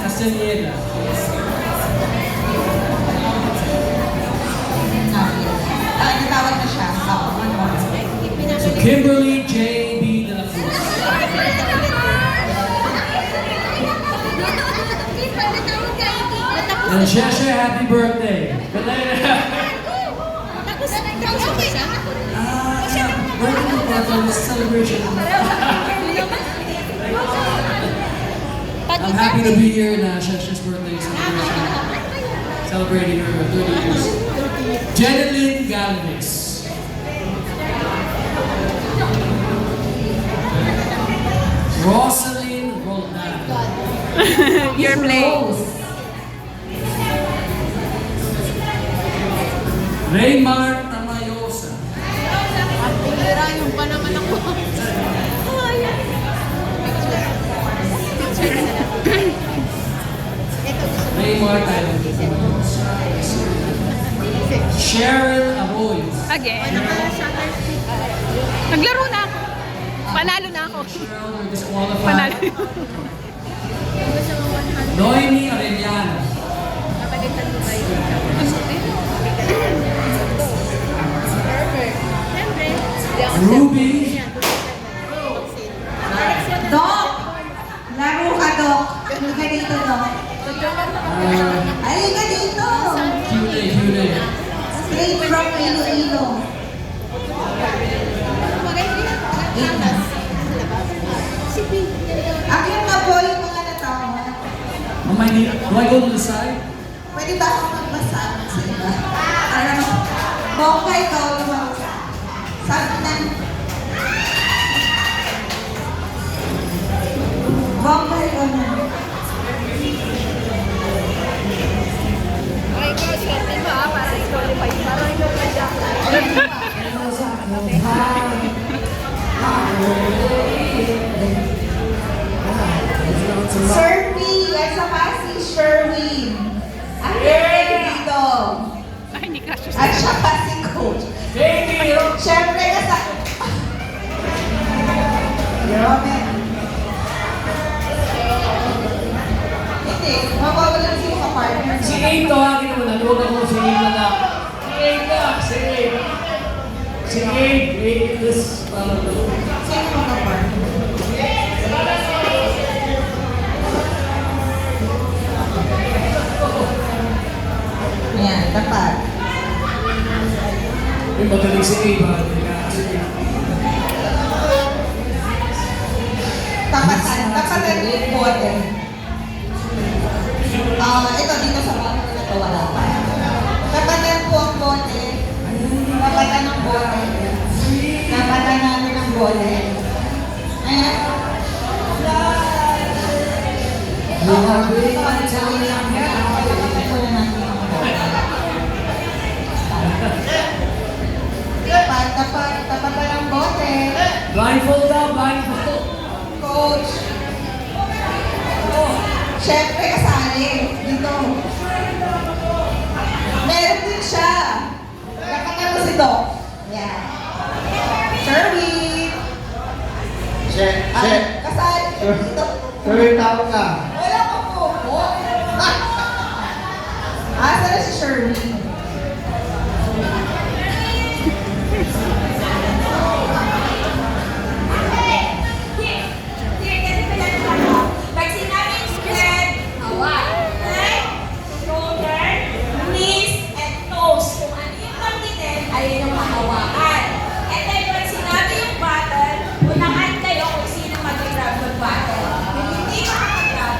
Castaneda. Natawag na siya. So Kimberly J.B. de la Cruz. And Shasha, happy birthday. Birthday Birthday celebration. I'm happy to be here in Shasha's birthday celebration. Celebrating her 30 years. Jeneline Galvez. Rosaline Roldan. Your play. Raymar Tamayosa. Yung pa naman ako. Raymar Tamayosa. Cheryl Arroyo. Again. Naglaro na ako. Panalo na ako. Cheryl, we're disqualified. Panalo. Noemi Arellano. Ruby. Doc! Laro ka, Doc. Halika dito, Doc. Halika dito. Q&A. Straight from Iloilo. Akin ka po yung mga natawa. Do I go to the side? Pwede ba ako magbasa sa iba? Ano? Bongga ikaw yung sabi na. Bongga ikaw na. Ay, ko, swerte mo ah. Para i-qualify. Para Sir P, at saka si Sherwin. Ang dito. Ay, hindi ka siya. At saka si Coach. Thank you! Siyempre kasama. Grabe. Hindi, mabawalan sino ka partner. Si Abe, tawagin mo na. Huwag ako si Abe na lang. Si Abe na! Si Abe! Si Abe! Abe is... Sino ka partner? Ayan, dapat. Ay, magaling si Abe ha. Tapatan yung bote. Ito dito sa bote na ito wala pa. Tapatan po ang bote. Tapatan ng bote. Tapatan namin ang bote. Ayan. Tapatan ng bote. Blindfold daw, blindfold. Coach. Siyempre kasali. Dito. Meron din siya. Nakakano si Doc. Yan. Sherwin. Kasali siya dito. Sherwin, tawag ka. Wala pa po. Asa na si Sherwin? Pag sinabing spread, hawak. Right? Shoulder, knees, and toes. Kung ano yung pagtitin, ayun yung mahawakan. And then pag sinabi yung button, unahan kayo kung sino mag-grab ng button. Kung hindi makakagrab,